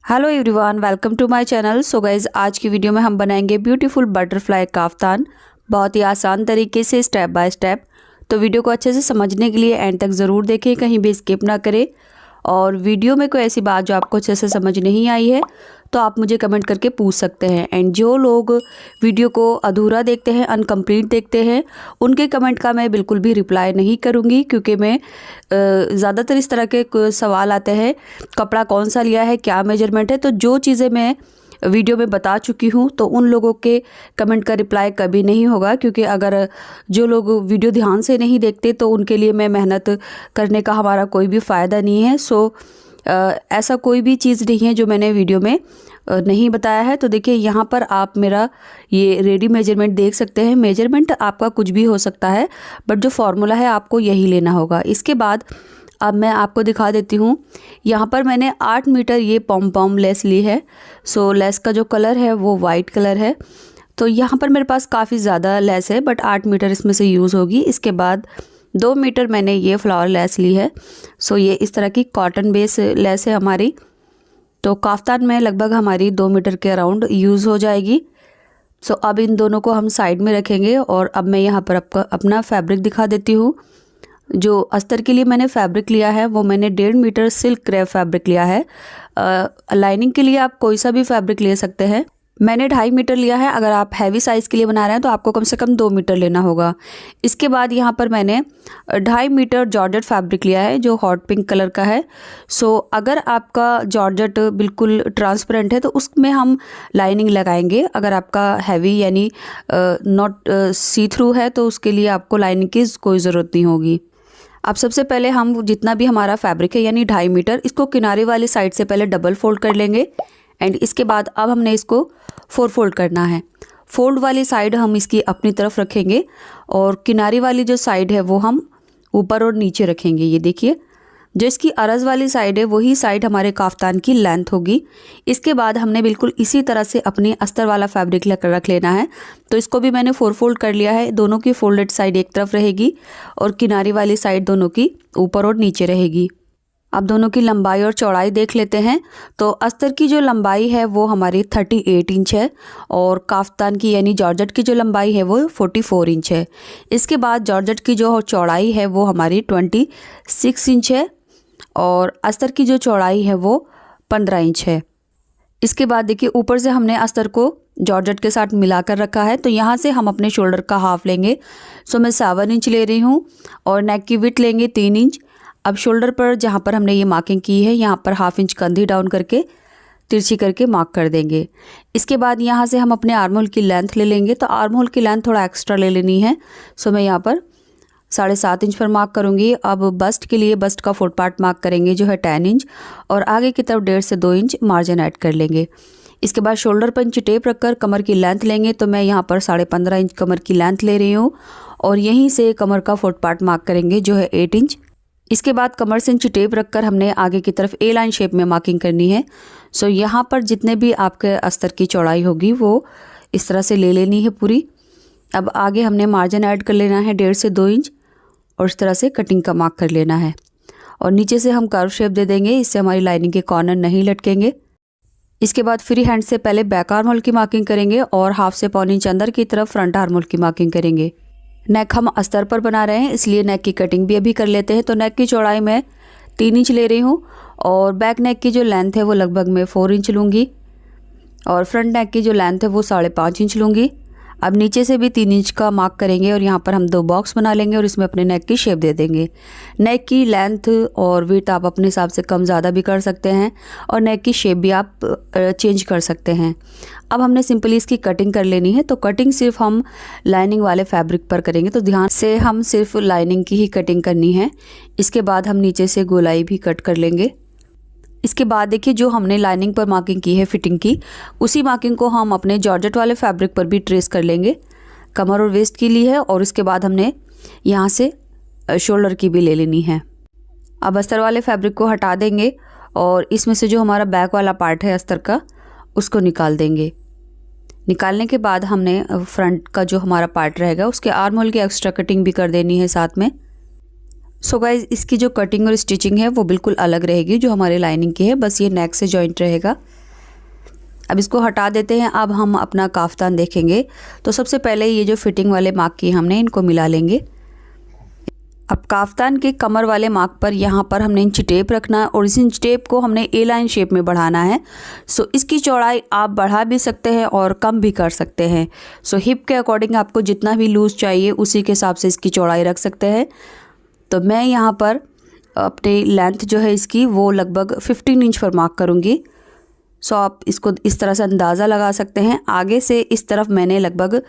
Hello everyone, welcome to my channel. So guys, आज की video में हम बनाएंगे ब्यूटीफुल बटरफ्लाई काफ्तान बहुत ही आसान तरीके से, स्टेप बाय स्टेप। तो वीडियो को अच्छे से समझने के लिए एंड तक ज़रूर देखें, कहीं भी स्किप ना करें। और वीडियो में कोई ऐसी बात जो आपको अच्छे से समझ नहीं आई है तो आप मुझे कमेंट करके पूछ सकते हैं। एंड जो लोग वीडियो को अधूरा देखते हैं, अनकम्प्लीट देखते हैं, उनके कमेंट का मैं बिल्कुल भी रिप्लाई नहीं करूँगी, क्योंकि मैं ज़्यादातर इस तरह के सवाल आते हैं, कपड़ा कौन सा लिया है, क्या मेजरमेंट है। तो जो चीज़ें मैं वीडियो में बता चुकी हूँ तो उन लोगों के कमेंट का रिप्लाई कभी नहीं होगा, क्योंकि अगर जो लोग वीडियो ध्यान से नहीं देखते तो उनके लिए मैं मेहनत करने का हमारा कोई भी फ़ायदा नहीं है। सो ऐसा कोई भी चीज़ नहीं है जो मैंने वीडियो में नहीं बताया है। तो देखिए, यहाँ पर आप मेरा ये रेडी मेजरमेंट देख सकते हैं। मेजरमेंट आपका कुछ भी हो सकता है, बट जो फॉर्मूला है आपको यही लेना होगा। इसके बाद अब मैं आपको दिखा देती हूँ। यहाँ पर मैंने 8 मीटर ये पॉम पॉम लेस ली है। सो लेस का जो कलर है वो वाइट कलर है। तो यहाँ पर मेरे पास काफ़ी ज़्यादा लेस है, बट 8 मीटर इसमें से यूज़ होगी। इसके बाद 2 मीटर मैंने ये फ्लावर लेस ली है। सो ये इस तरह की कॉटन बेस लेस है हमारी। तो काफ्तान में लगभग हमारी 2 मीटर के अराउंड यूज़ हो जाएगी। सो अब इन दोनों को हम साइड में रखेंगे। और अब मैं यहाँ पर आपका अपना फैब्रिक दिखा देती हूँ। जो अस्तर के लिए मैंने फैब्रिक लिया है वो मैंने 1.5 मीटर सिल्क क्रेप फैब्रिक लिया है। लाइनिंग के लिए आप कोई सा भी फैब्रिक ले सकते हैं। मैंने 2.5 मीटर लिया है। अगर आप हैवी साइज़ के लिए बना रहे हैं तो आपको कम से कम 2 मीटर लेना होगा। इसके बाद यहाँ पर मैंने 2.5 मीटर जॉर्जेट फैब्रिक लिया है, जो हॉट पिंक कलर का है। सो अगर आपका जॉर्जेट बिल्कुल ट्रांसपेरेंट है तो उसमें हम लाइनिंग लगाएंगे। अगर आपका हैवी यानी नॉट सी थ्रू है तो उसके लिए आपको लाइनिंग की कोई ज़रूरत नहीं होगी। अब सबसे पहले हम जितना भी हमारा फैब्रिक है यानी 2.5 मीटर, इसको किनारे वाली साइड से पहले डबल फोल्ड कर लेंगे। एंड इसके बाद अब हमने इसको 4 फोल्ड करना है। फोल्ड वाली साइड हम इसकी अपनी तरफ रखेंगे और किनारी वाली जो साइड है वो हम ऊपर और नीचे रखेंगे। ये देखिए, जो इसकी अरज़ वाली साइड है वही साइड हमारे काफ्तान की लेंथ होगी। इसके बाद हमने बिल्कुल इसी तरह से अपनी अस्तर वाला फैब्रिक रख लेना है। तो इसको भी मैंने 4 फोल्ड कर लिया है। दोनों की फोल्डेड साइड एक तरफ रहेगी और किनारी वाली साइड दोनों की ऊपर और नीचे रहेगी। अब दोनों की लंबाई और चौड़ाई देख लेते हैं। तो अस्तर की जो लंबाई है वो हमारी 38 इंच है और काफ्तान की यानी जॉर्जेट की जो लंबाई है वो 44 इंच है। इसके बाद जॉर्जेट की जो चौड़ाई है वो हमारी 26 इंच है और अस्तर की जो चौड़ाई है वो 15 इंच है। इसके बाद देखिए, ऊपर से हमने अस्तर को जॉर्जेट के साथ मिलाकर रखा है। तो यहाँ से हम अपने शोल्डर का हाफ लेंगे। सो मैं 7 इंच ले रही हूँ और नेक की विड्थ लेंगे 3 इंच। अब शोल्डर पर जहाँ पर हमने ये मार्किंग की है यहाँ पर 1/2 इंच कंधी डाउन करके तिरछी करके मार्क कर देंगे। इसके बाद यहाँ से हम अपने आर्म होल की लेंथ ले लेंगे। तो आर्म होल की लेंथ थोड़ा एक्स्ट्रा ले लेनी है। सो मैं यहाँ पर 7.5 इंच पर मार्क करूँगी। अब बस्ट के लिए बस्ट का फुट पार्ट मार्क करेंगे जो है 10 इंच और आगे की तरफ 1.5 से 2 इंच मार्जिन ऐड कर लेंगे। इसके बाद शोल्डर पर इंच टेप रखकर कमर की लेंथ लेंगे। तो मैं यहाँ पर 15.5 इंच कमर की लेंथ ले रही हूँ और यहीं से कमर का फुट पार्ट मार्क करेंगे जो है 8 इंच। इसके बाद कमर से इंच टेप रखकर हमने आगे की तरफ ए लाइन शेप में मार्किंग करनी है। सो यहाँ पर जितने भी आपके अस्तर की चौड़ाई होगी वो इस तरह से ले लेनी है पूरी। अब आगे हमने मार्जिन ऐड कर लेना है 1.5 से 2 इंच और इस तरह से कटिंग का मार्क कर लेना है और नीचे से हम कर्व शेप दे देंगे। इससे हमारी लाइनिंग के कॉर्नर नहीं लटकेंगे। इसके बाद फ्री हैंड से पहले बैक आर्म होल की मार्किंग करेंगे और 1/2 से 1.25 इंच अंदर की तरफ फ्रंट आर्म होल की मार्किंग करेंगे। नेक हम अस्तर पर बना रहे हैं इसलिए नेक की कटिंग भी अभी कर लेते हैं। तो नेक की चौड़ाई मैं 3 इंच ले रही हूँ और बैक नेक की जो लेंथ है वो लगभग मैं 4 इंच लूँगी और फ्रंट नेक की जो लेंथ है वो 5.5 इंच लूँगी। अब नीचे से भी 3 इंच का मार्क करेंगे और यहाँ पर हम 2 बॉक्स बना लेंगे और इसमें अपने नेक की शेप दे देंगे। नेक की लेंथ और विड्थ आप अपने हिसाब से कम ज़्यादा भी कर सकते हैं और नेक की शेप भी आप चेंज कर सकते हैं। अब हमने सिंपली इसकी कटिंग कर लेनी है। तो कटिंग सिर्फ हम लाइनिंग वाले फैब्रिक पर करेंगे, तो ध्यान से हम सिर्फ लाइनिंग की ही कटिंग करनी है। इसके बाद हम नीचे से गोलाई भी कट कर लेंगे। इसके बाद देखिए, जो हमने लाइनिंग पर मार्किंग की है फिटिंग की, उसी मार्किंग को हम अपने जॉर्जेट वाले फैब्रिक पर भी ट्रेस कर लेंगे। कमर और वेस्ट के लिए है और इसके बाद हमने यहाँ से शोल्डर की भी ले लेनी है। अब अस्तर वाले फैब्रिक को हटा देंगे और इसमें से जो हमारा बैक वाला पार्ट है अस्तर का उसको निकाल देंगे। निकालने के बाद हमने फ्रंट का जो हमारा पार्ट रहेगा उसके आर्म होल की एक्स्ट्रा कटिंग भी कर देनी है साथ में। सो गाइज, इसकी जो कटिंग और स्टिचिंग है वो बिल्कुल अलग रहेगी जो हमारे लाइनिंग की है, बस ये नेक से जॉइंट रहेगा। अब इसको हटा देते हैं। अब हम अपना काफ्तान देखेंगे। तो सबसे पहले ये जो फिटिंग वाले मार्क किए हमने इनको मिला लेंगे। अब काफ्तान के कमर वाले मार्क पर यहाँ पर हमने इंची टेप रखना है और इस इंच टेप को हमने ए लाइन शेप में बढ़ाना है। सो इसकी चौड़ाई आप बढ़ा भी सकते हैं और कम भी कर सकते हैं। सो हिप के अकॉर्डिंग आपको जितना भी लूज़ चाहिए उसी के हिसाब से इसकी चौड़ाई रख सकते हैं। तो मैं यहाँ पर अपनी लेंथ जो है इसकी वो लगभग 15 इंच पर मार्क करूँगी। सो आप इसको इस तरह से अंदाज़ा लगा सकते हैं। आगे से इस तरफ मैंने लगभग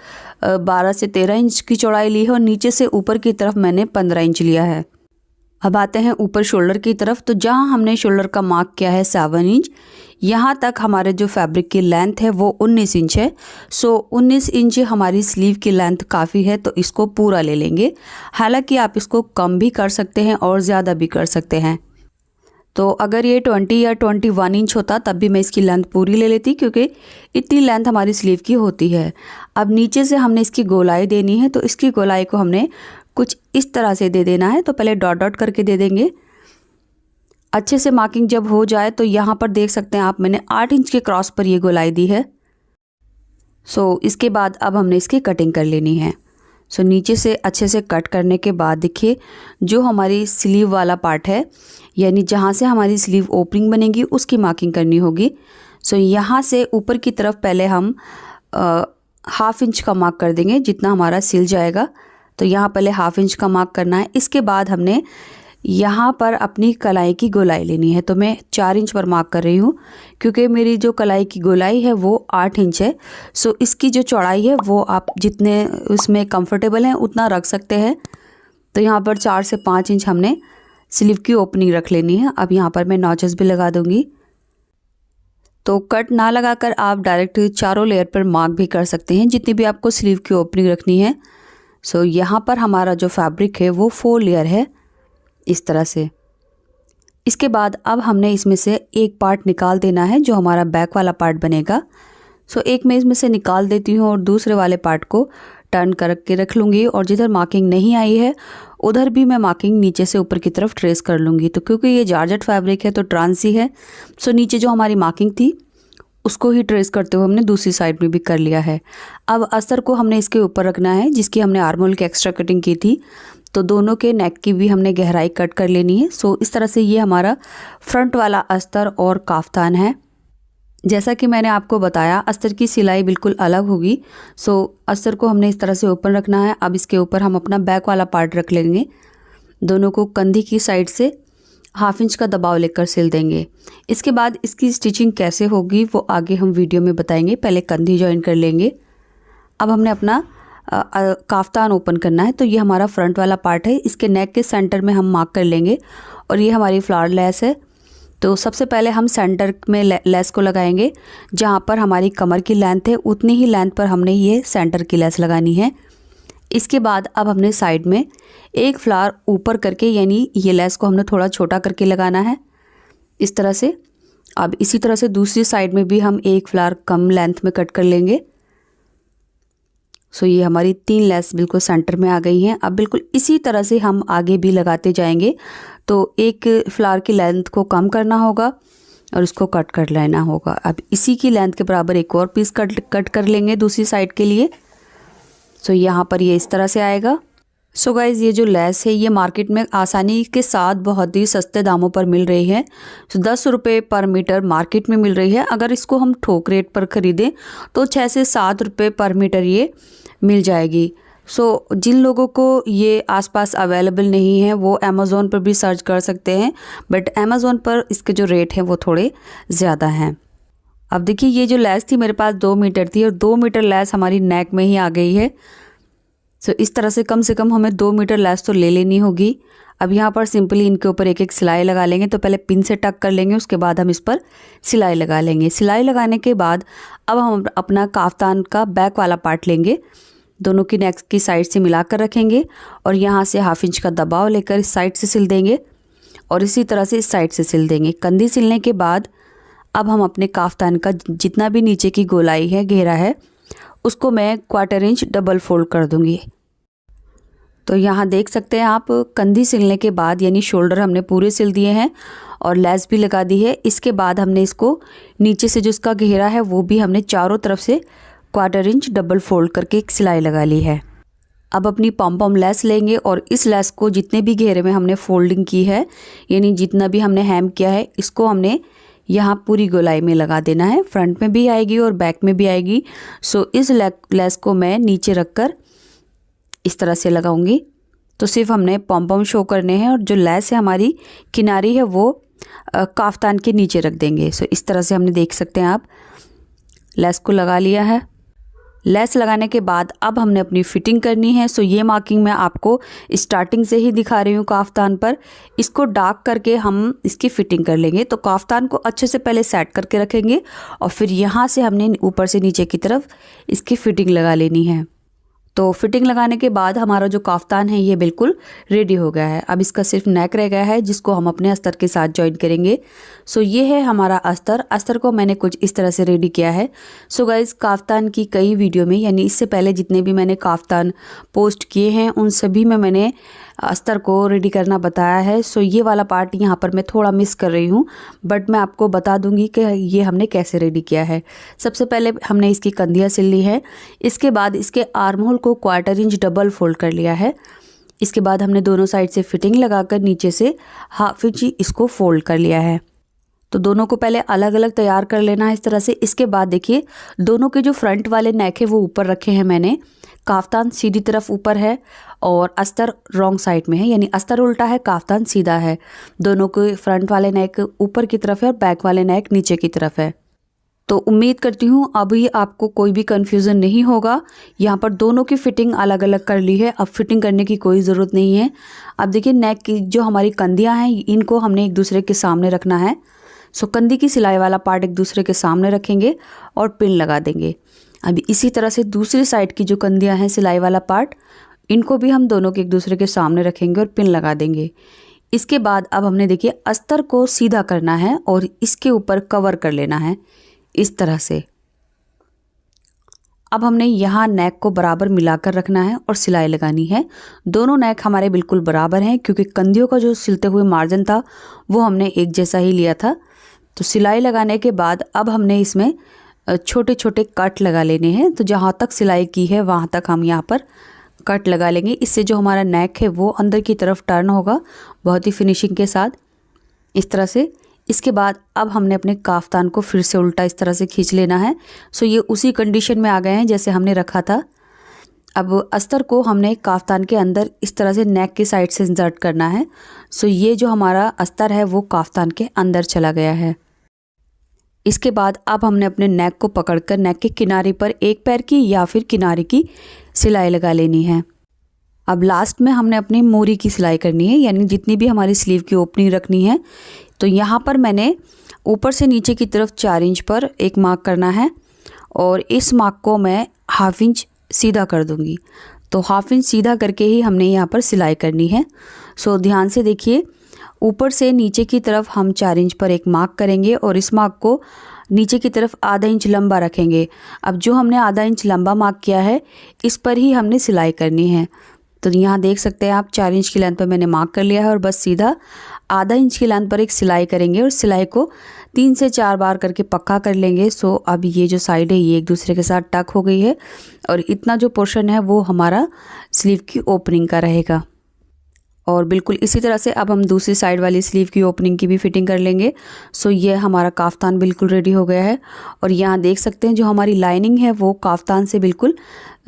12 से 13 इंच की चौड़ाई ली है और नीचे से ऊपर की तरफ मैंने 15 इंच लिया है। अब आते हैं ऊपर शोल्डर की तरफ। तो जहां हमने शोल्डर का मार्क किया है 7 इंच, यहाँ तक हमारे जो फैब्रिक की लेंथ है वो 19 इंच है। सो 19 इंच हमारी स्लीव की लेंथ काफ़ी है, तो इसको पूरा ले लेंगे। हालांकि आप इसको कम भी कर सकते हैं और ज़्यादा भी कर सकते हैं। तो अगर ये 20 या 21 इंच होता तब भी मैं इसकी लेंथ पूरी ले लेती, क्योंकि इतनी लेंथ हमारी स्लीव की होती है। अब नीचे से हमने इसकी गोलाई देनी है, तो इसकी गोलाई को हमने कुछ इस तरह से दे देना है। तो पहले डॉट डॉट करके दे देंगे। अच्छे से मार्किंग जब हो जाए तो यहाँ पर देख सकते हैं आप, मैंने 8 इंच के क्रॉस पर ये गोलाई दी है। सो इसके बाद अब हमने इसकी कटिंग कर लेनी है। सो नीचे से अच्छे से कट करने के बाद देखिए जो हमारी स्लीव वाला पार्ट है, यानी जहाँ से हमारी स्लीव ओपनिंग बनेगी उसकी मार्किंग करनी होगी। सो यहाँ से ऊपर की तरफ पहले हम 1/2 इंच का मार्क कर देंगे, जितना हमारा सिल जाएगा। तो यहाँ पहले 1/2 इंच का मार्क करना है। इसके बाद हमने यहाँ पर अपनी कलाई की गोलाई लेनी है। तो मैं 4 इंच पर मार्क कर रही हूँ, क्योंकि मेरी जो कलाई की गोलाई है वो 8 इंच है। सो इसकी जो चौड़ाई है वो आप जितने उसमें कंफर्टेबल हैं उतना रख सकते हैं। तो यहाँ पर 4 से 5 इंच हमने स्लीव की ओपनिंग रख लेनी है। अब यहाँ पर मैं नॉचेस भी लगा दूँगी। तो कट ना लगाकर आप डायरेक्ट चारों लेयर पर मार्क भी कर सकते हैं, जितनी भी आपको स्लीव की ओपनिंग रखनी है। सो यहाँ पर हमारा जो फैब्रिक है वो 4 लेयर है इस तरह से। इसके बाद अब हमने इसमें से एक पार्ट निकाल देना है, जो हमारा बैक वाला पार्ट बनेगा। सो एक मैं इसमें से निकाल देती हूँ और दूसरे वाले पार्ट को टर्न करके रख लूँगी, और जिधर मार्किंग नहीं आई है उधर भी मैं मार्किंग नीचे से ऊपर की तरफ ट्रेस कर लूँगी। तो क्योंकि ये जॉर्जेट फैब्रिक है तो ट्रांसी है, सो नीचे जो हमारी मार्किंग थी उसको ही ट्रेस करते हुए हमने दूसरी साइड में भी कर लिया है। अब अस्तर को हमने इसके ऊपर रखना है, जिसकी हमने आर्महोल की एक्स्ट्रा कटिंग की थी। तो दोनों के नेक की भी हमने गहराई कट कर लेनी है। सो इस तरह से ये हमारा फ्रंट वाला अस्तर और काफ्तान है। जैसा कि मैंने आपको बताया, अस्तर की सिलाई बिल्कुल अलग होगी। सो अस्तर को हमने इस तरह से ओपन रखना है। अब इसके ऊपर हम अपना बैक वाला पार्ट रख लेंगे। दोनों को कंधी की साइड से 1/2 इंच का दबाव लेकर सिल देंगे। इसके बाद इसकी स्टिचिंग कैसे होगी वो आगे हम वीडियो में बताएंगे। पहले कंधी ज्वाइन कर लेंगे। अब हमने अपना काफ्तान ओपन करना है। तो ये हमारा फ्रंट वाला पार्ट है, इसके नेक के सेंटर में हम मार्क कर लेंगे, और ये हमारी फ्लावर लेस है। तो सबसे पहले हम सेंटर में लेस को लगाएंगे। जहाँ पर हमारी कमर की लेंथ है उतनी ही लेंथ पर हमने ये सेंटर की लेस लगानी है। इसके बाद अब हमने साइड में एक फ्लावर ऊपर करके, यानी ये लेस को हमने थोड़ा छोटा करके लगाना है इस तरह से। अब इसी तरह से दूसरी साइड में भी हम एक फ्लावर कम लेंथ में कट कर लेंगे। सो ये हमारी 3 लेस बिल्कुल सेंटर में आ गई हैं। अब बिल्कुल इसी तरह से हम आगे भी लगाते जाएंगे। तो एक फ्लावर की लेंथ को कम करना होगा और इसको कट कर लेना होगा। अब इसी की लेंथ के बराबर एक और पीस कट कर लेंगे दूसरी साइड के लिए। सो यहाँ पर ये इस तरह से आएगा। सो गाइज़, ये जो लेस है ये मार्केट में आसानी के साथ बहुत ही सस्ते दामों पर मिल रही है। 10 रुपये पर मीटर मार्केट में मिल रही है। अगर इसको हम थोक रेट पर ख़रीदें तो 6 से 7 रुपये पर मीटर ये मिल जाएगी। सो जिन लोगों को ये आसपास अवेलेबल नहीं है वो अमेज़ोन पर भी सर्च कर सकते हैं, बट अमेज़ोन पर इसके जो रेट हैं वो थोड़े ज़्यादा हैं। अब देखिए, ये जो लेस थी मेरे पास 2 मीटर थी और 2 मीटर लेस हमारी नेक में ही आ गई है। सो इस तरह से कम हमें 2 मीटर लेस तो ले लेनी होगी। अब यहाँ पर सिंपली इनके ऊपर एक एक सिलाई लगा लेंगे। तो पहले पिन से टक कर लेंगे, उसके बाद हम इस पर सिलाई लगा लेंगे। सिलाई लगाने के बाद अब हम अपना काफ्तान का बैक वाला पार्ट लेंगे, दोनों की नेक की साइड से मिलाकर रखेंगे और यहाँ से 1/2 इंच का दबाव लेकर इस साइड से सिल देंगे और इसी तरह से इस साइड से सिल देंगे। कंधी सिलने के बाद अब हम अपने काफ्तान का जितना भी नीचे की गोलाई है, घेरा है, उसको मैं 1/4 इंच डबल फोल्ड कर दूंगी। तो यहाँ देख सकते हैं आप, कंधी सिलने के बाद यानी शोल्डर हमने पूरे सिल दिए हैं और लेस भी लगा दी है। इसके बाद हमने इसको नीचे से जो इसका घेरा है वो भी हमने चारों तरफ से 1/4 इंच डबल फोल्ड करके एक सिलाई लगा ली है। अब अपनी पॉम पॉम लेस लेंगे और इस लेस को जितने भी घेरे में हमने फोल्डिंग की है यानी जितना भी हमने हेम किया है इसको हमने यहाँ पूरी गोलाई में लगा देना है। फ्रंट में भी आएगी और बैक में भी आएगी। सो इस लेस को मैं नीचे रखकर इस तरह से लगाऊंगी। तो सिर्फ हमने पॉम पॉम शो करने हैं और जो लेस है हमारी किनारी है वो काफ्तान के नीचे रख देंगे। सो इस तरह से हमने देख सकते हैं आप लेस को लगा लिया है। लेस लगाने के बाद अब हमने अपनी फिटिंग करनी है। सो ये मार्किंग मैं आपको स्टार्टिंग से ही दिखा रही हूँ काफ्तान पर। इसको डार्क करके हम इसकी फिटिंग कर लेंगे। तो काफ्तान को अच्छे से पहले सेट करके रखेंगे और फिर यहाँ से हमने ऊपर से नीचे की तरफ इसकी फिटिंग लगा लेनी है। तो फिटिंग लगाने के बाद हमारा जो काफ्तान है ये बिल्कुल रेडी हो गया है। अब इसका सिर्फ नेक रह गया है जिसको हम अपने अस्तर के साथ जॉइन करेंगे। सो ये है हमारा अस्तर। अस्तर को मैंने कुछ इस तरह से रेडी किया है। सो गाइज़, काफ्तान की कई वीडियो में यानी इससे पहले जितने भी मैंने काफ्तान पोस्ट किए हैं उन सभी में मैंने अस्तर को रेडी करना बताया है। सो ये वाला पार्ट यहाँ पर मैं थोड़ा मिस कर रही हूँ, बट मैं आपको बता दूंगी कि ये हमने कैसे रेडी किया है। सबसे पहले हमने इसकी कंधियाँ सिल ली है। इसके बाद इसके आर्म होल को 1/4 इंच डबल फोल्ड कर लिया है। इसके बाद हमने दोनों साइड से फिटिंग लगाकर नीचे से 1/2 इंच इसको फोल्ड कर लिया है। तो दोनों को पहले अलग अलग तैयार कर लेना है इस तरह से। इसके बाद देखिए दोनों के जो फ्रंट वाले नेक है वो ऊपर रखे हैं मैंने। काफ्तान सीधी तरफ ऊपर है और अस्तर रॉन्ग साइड में है, यानी अस्तर उल्टा है, काफ्तान सीधा है। दोनों के फ्रंट वाले नेक ऊपर की तरफ है और बैक वाले नेक नीचे की तरफ है। तो उम्मीद करती हूँ अभी आपको कोई भी कन्फ्यूज़न नहीं होगा। यहाँ पर दोनों की फ़िटिंग अलग अलग कर ली है, अब फिटिंग करने की कोई ज़रूरत नहीं है। अब देखिए नेक की जो हमारी कंधियाँ हैं इनको हमने एक दूसरे के सामने रखना है। सो कंधी की सिलाई वाला पार्ट एक दूसरे के सामने रखेंगे और पिन लगा देंगे। अभी इसी तरह से दूसरी साइड की जो कंधियाँ हैं सिलाई वाला पार्ट, इनको भी हम दोनों के एक दूसरे के सामने रखेंगे और पिन लगा देंगे। इसके बाद अब हमने देखिए अस्तर को सीधा करना है और इसके ऊपर कवर कर लेना है इस तरह से। अब हमने यहाँ नेक को बराबर मिलाकर रखना है और सिलाई लगानी है। दोनों नेक हमारे बिल्कुल बराबर हैं क्योंकि कंधियों का जो सिलते हुए मार्जिन था वो हमने एक जैसा ही लिया था। तो सिलाई लगाने के बाद अब हमने इसमें छोटे छोटे कट लगा लेने हैं। तो जहाँ तक सिलाई की है वहाँ तक हम यहाँ पर कट लगा लेंगे। इससे जो हमारा नेक है वो अंदर की तरफ टर्न होगा बहुत ही फिनिशिंग के साथ इस तरह से। इसके बाद अब हमने अपने काफ्तान को फिर से उल्टा इस तरह से खींच लेना है। सो ये उसी कंडीशन में आ गए हैं जैसे हमने रखा था। अब अस्तर को हमने काफ्तान के अंदर इस तरह से नेक की साइड से इंसर्ट करना है। सो ये जो हमारा अस्तर है वो काफ्तान के अंदर चला गया है। इसके बाद अब हमने अपने नेक को पकड़कर नेक के किनारे पर एक पैर की या फिर किनारे की सिलाई लगा लेनी है। अब लास्ट में हमने अपनी मोरी की सिलाई करनी है, यानी जितनी भी हमारी स्लीव की ओपनिंग रखनी है। तो यहाँ पर मैंने ऊपर से नीचे की तरफ 4 इंच पर एक मार्क करना है और इस मार्क को मैं 1/2 इंच सीधा कर दूँगी। तो 1/2 इंच सीधा करके ही हमने यहाँ पर सिलाई करनी है। सो ध्यान से देखिए, ऊपर से नीचे की तरफ हम 4 इंच पर एक मार्क करेंगे और इस मार्क को नीचे की तरफ आधा इंच लंबा रखेंगे। अब जो हमने आधा इंच लंबा मार्क किया है इस पर ही हमने सिलाई करनी है। तो यहाँ देख सकते हैं आप 4 इंच की लेंथ पर मैंने मार्क कर लिया है और बस सीधा आधा इंच की लेंथ पर एक सिलाई करेंगे और सिलाई को 3 से 4 बार करके पक्का कर लेंगे। सो अब ये जो साइड है ये एक दूसरे के साथ टक हो गई है और इतना जो पोर्शन है वो हमारा स्लीव की ओपनिंग का रहेगा। और बिल्कुल इसी तरह से अब हम दूसरी साइड वाली स्लीव की ओपनिंग की भी फिटिंग कर लेंगे। सो ये हमारा काफ्तान बिल्कुल रेडी हो गया है और यहाँ देख सकते हैं जो हमारी लाइनिंग है वो काफ्तान से बिल्कुल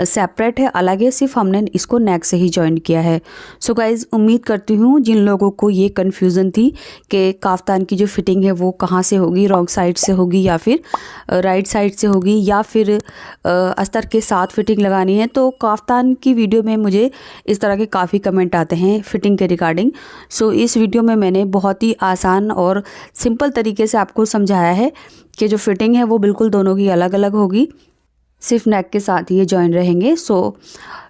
सेपरेट है, अलग है, सिर्फ हमने इसको नेक से ही जॉइन किया है। सो गाइज़, उम्मीद करती हूँ जिन लोगों को ये कन्फ्यूज़न थी कि काफ्तान की जो फिटिंग है वो कहाँ से होगी, रॉन्ग साइड से होगी या फिर राइट साइड से होगी या फिर अस्तर के साथ फिटिंग लगानी है, तो काफ्तान की वीडियो में मुझे इस तरह के काफ़ी कमेंट आते हैं फिटिंग के रिगार्डिंग। सो इस वीडियो में मैंने बहुत ही आसान और सिंपल तरीके से आपको समझाया है कि जो फिटिंग है वो बिल्कुल दोनों की अलग अलग होगी, सिर्फ नेक के साथ ये जॉइन रहेंगे। सो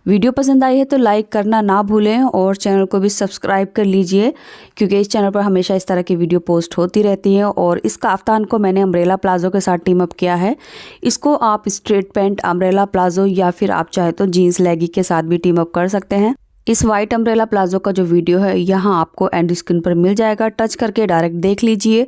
वीडियो पसंद आई है तो लाइक करना ना भूलें और चैनल को भी सब्सक्राइब कर लीजिए क्योंकि इस चैनल पर हमेशा इस तरह की वीडियो पोस्ट होती रहती हैं। और इस काफ्तान को मैंने अम्ब्रेला प्लाज़ो के साथ टीम अप किया है। इसको आप स्ट्रेट पैंट, अम्ब्रेला प्लाज़ो या फिर आप चाहे तो जीन्स लेगी के साथ भी टीम अप कर सकते हैं। इस वाइट अम्ब्रेला प्लाजो का जो वीडियो है यहाँ आपको एंड स्क्रीन पर मिल जाएगा, टच करके डायरेक्ट देख लीजिए।